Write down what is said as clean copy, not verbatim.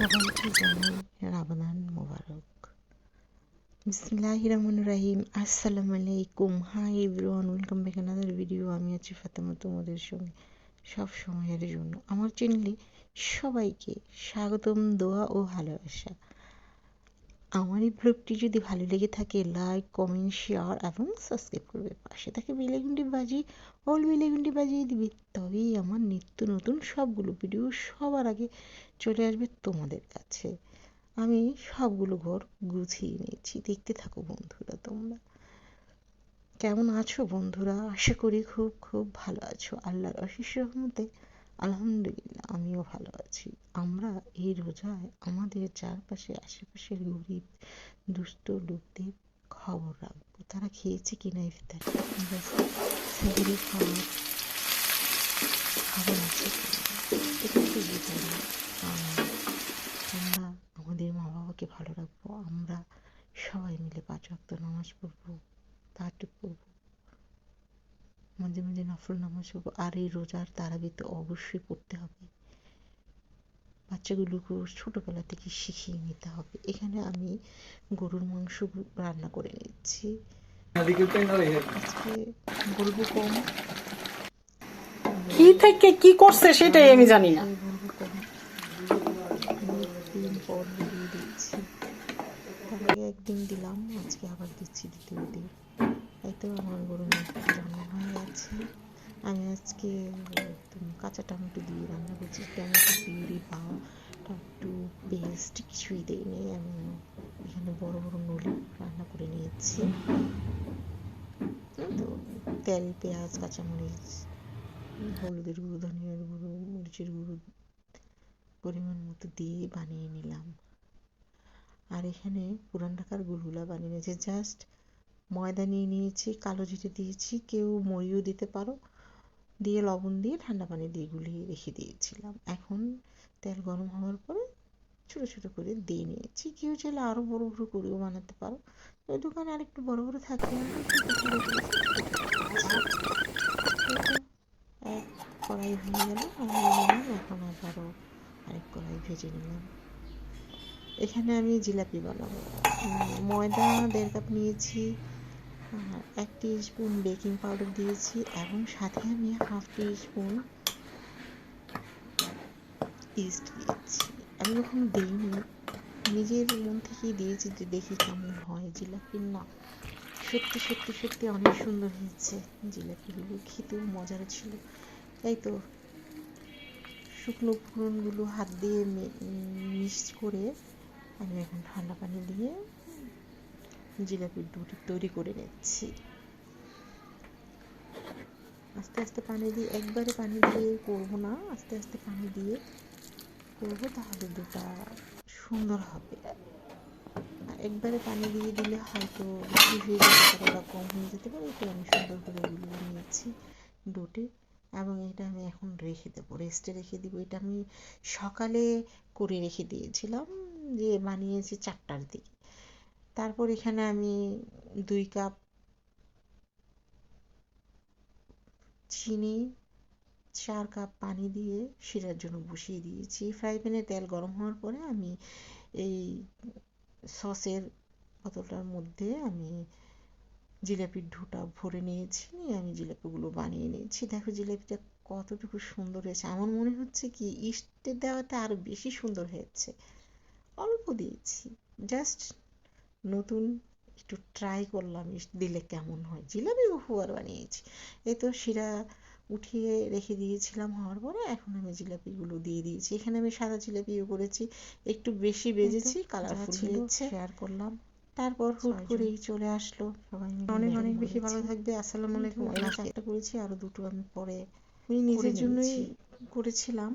সবাইকে জানাই রামাদান মোবারক। বিসমিল্লাহির রহমানির রহিম। আসসালামু আলাইকুম। Hi everyone, welcome back another video. আমি আছি ফাতেমা, তোমাদের সঙ্গে সব সময়ের জন্য। আমার চ্যানেলে সবাইকে স্বাগতম, দোয়া ও ভালোবাসা। আমার এই ব্লগটি যদি ভালো লেগে থাকে লাইক, কমেন্ট, শেয়ার এবং সাবস্ক্রাইব করবে। পাশে থাকে বেলাইকনটি বাজিয়ে দিবে, তবেই আমার নিত্য নতুন সবগুলো ভিডিও সবার আগে চলে আসবে তোমাদের কাছে। আমি সবগুলো ঘর গুছিয়ে নিয়েছি, দেখতে থাকো বন্ধুরা। তোমরা কেমন আছো বন্ধুরা? আশা করি খুব খুব ভালো আছো। আল্লাহর অশেষ রহমতে আলহামদুলিল্লাহ আমিও ভালো আছি। আমরা এই রোজায় আমাদের চারপাশে আশেপাশের গরিব দুস্থ লোকদের খবর রাখবো, তারা খেয়েছে কিনা ইফতারি, সেহরি খাওয়ার খবর আছে কিনা, এটা তো বুঝি না। আমরা আমাদের মা বাবাকে ভালো রাখবো, আমরা সবাই মিলে 5 ওয়াক্ত নামাজ পড়বো, তাহাজ্জুদ পড়বো, মাঝে মাঝে নফল নামাজ পড়বো। আর এই রোজার তারাবি তো অবশ্যই পড়তে হবে। বাচ্চাগুলোকে ছোটোবেলা থেকে শিখিয়ে নিতে হবে। এখানে আমি গরুর মাংস রান্না করে নিচ্ছি। আজকে বলবো কম, কি থেকে কি করছে সেটাই আমি জানি না। বলবো কম, দিন পর দিয়ে দিচ্ছি। তার আগে একদিন দিলাম, আজকে আবার দিচ্ছি দ্বিতীয় দিন। এই তো আমার গরুর মাংস রান্না হয়ে গেছে। আমি আজকে কাঁচা টমেটো দিয়ে রান্না করছি। টমেটো পিউরি বা টমেটো পেস্ট কিছুই দিইনি। আমি এখানে বড় বড় নলি রান্না করে নিয়েছি। তো তেল, পেঁয়াজ, কাঁচামরিচ, হলুদের গুঁড়ো, ধনিয়ার গুঁড়ো, মরিচের গুঁড়ো পরিমাণ মতো দিয়ে বানিয়ে নিলাম। আর এখানে পুরান ঢাকার গুলগুলা বানিয়ে নিয়েছি। জাস্ট ময়দা নিয়ে নিয়েছি, কালো জিরে দিয়েছি, কেউ মরিও দিতে পারো, দিয়ে লবণ দিয়ে ঠান্ডা পানি দিয়ে গুলিয়ে রেখে দিয়েছিলাম। এখন তেল গরম হওয়ার পরে ছোটো ছোটো করে দিয়ে নিয়েছি। কেউ চাইলে আরও বড়ো বড়ো করেও বানাতে পারো। ওই দোকানে আরেকটু বড় বড় থাকে, আমি এক কড়াই হয়ে গেল, এখন আবারও আরেক কড়াই ভেজে নিলাম। এখানে আমি জিলাপি বানাবো। ময়দা 1.5 কাপ নিয়েছি, 1 টিস্পুন বেকিং পাউডার দিয়েছি এবং সাথে আমি 1/2 টিস্পুন ইস্ট দিয়েছি। আমি কখনো দিইনি, নিজের মন থেকেই দিয়েছি যে দেখি কেমন হয় জিলাপি। না, সত্যি সত্যি সত্যি অনেক সুন্দর হয়েছে। জিলাপিগুলো খেতেও মজার ছিল। তাই তো শুকনো উপকরণগুলো হাত দিয়ে মিক্স করে আমি এখন ঠান্ডা পানি দিয়ে জিলাপির ডোটি তৈরি করে নিচ্ছি। আস্তে আস্তে পানি দিয়ে, একবারে পানি দিয়ে করবো না, আস্তে আস্তে পানি দিয়ে করবো, তাহলে ডোটা সুন্দর হবে। একবারে পানি দিয়ে দিলে হয়তো বেশি হয়ে যেতে পারে বা কম হয়ে যেতে পারে। এটা আমি সুন্দর করে গুলিয়ে নিয়েছি ডোটে, এবং এটা আমি এখন রেখে দেবো, রেস্টে রেখে দিব। এটা আমি সকালে করে রেখে দিয়েছিলাম, যে বানিয়েছি 4টার দিকে। তারপর এখানে আমি 2 কাপ চিনি, 4 কাপ পানি দিয়ে শিরার জন্য বসিয়ে দিয়েছি। ফ্রাই প্যানে তেল গরম হওয়ার পরে আমি এই সসের বোতলটার মধ্যে আমি জিলাপির ডোটা ভরে নিয়েছি, নিয়ে আমি জিলাপিগুলো বানিয়ে নিয়েছি। দেখো জিলাপিটা কতটুকু সুন্দর হয়েছে। আমার মনে হচ্ছে কি ইস্টের দেওয়াতে আরও বেশি সুন্দর হয়েছে। অল্প দিয়েছি, জাস্ট নতুন একটু ট্রাই করলাম ইস্ট দিলে কেমন হয়। জিলাপি বহুবার বানিয়েছি। এই তো শিরা উঠিয়ে রেখে দিয়েছিলাম হওয়ার পরে এখন আমি জিলাপিগুলো দিয়ে দিয়েছি। এখানে আমি সাদা জিলাপিও করেছি, একটু বেশি ভেজেছি, কালারফুল হয়েছে, শেয়ার করলাম। তারপর হুট করেই চলে আসলো সবাই মিলে। অনেক অনেক বেশি ভালো থাকবে। আসসালামু আলাইকুম। একটা করেছি, আরো 2টো আমি পরে নিজের জন্যই করেছিলাম।